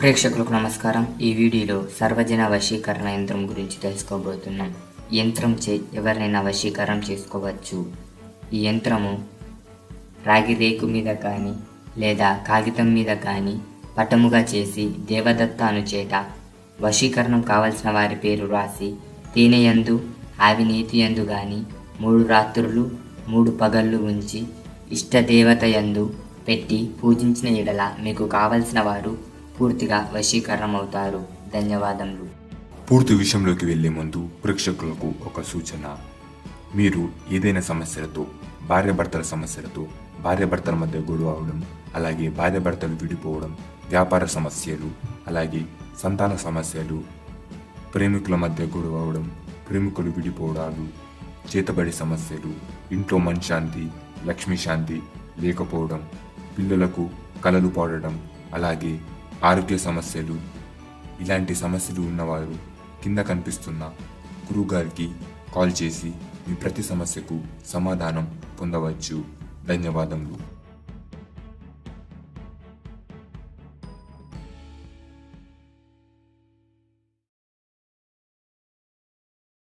ప్రేక్షకులకు నమస్కారం. ఈ వీడియోలో సర్వజన వశీకరణ యంత్రం గురించి తెలుసుకోబోతున్నాం. యంత్రం ఎవరినైనా వశీకరణం చేసుకోవచ్చు. ఈ యంత్రము రాగి రేకు మీద కానీ లేదా కాగితం మీద కానీ పటముగా చేసి దేవదత్త అనుచేత వశీకరణం కావలసిన వారి పేరు రాసి తేనెయందు ఆవినేతి యందు గాని 3 రాత్రులు 3 పగళ్ళు ఉంచి ఇష్టదేవత యందు పెట్టి పూజించిన ఎడల మీకు కావలసిన వారు పూర్తిగా వశీకరణమవుతారు. ధన్యవాదములు. పూర్తి విషయంలోకి వెళ్లే ముందు ప్రేక్షకులకు ఒక సూచన. మీరు ఏదైనా సమస్యలతో, భార్యాభర్తల సమస్యలతో, భార్యాభర్తల మధ్య గొడవ అవడం, అలాగే భార్యాభర్తలు విడిపోవడం, వ్యాపార సమస్యలు, అలాగే సంతాన సమస్యలు, ప్రేమికుల మధ్య గొడవ అవడం, ప్రేమికులు విడిపోవడాలు, చేతబడి సమస్యలు, ఇంట్లో మనశ్శాంతి, లక్ష్మీ శాంతి లేకపోవడం, పిల్లలకు కలలు పడడం, అలాగే ఆరోగ్య సమస్యలు, ఇలాంటి సమస్యలు ఉన్నవారు కింద కనిపిస్తున్న గురువుగారికి కాల్ చేసి మీ ప్రతి సమస్యకు సమాధానం పొందవచ్చు. ధన్యవాదములు.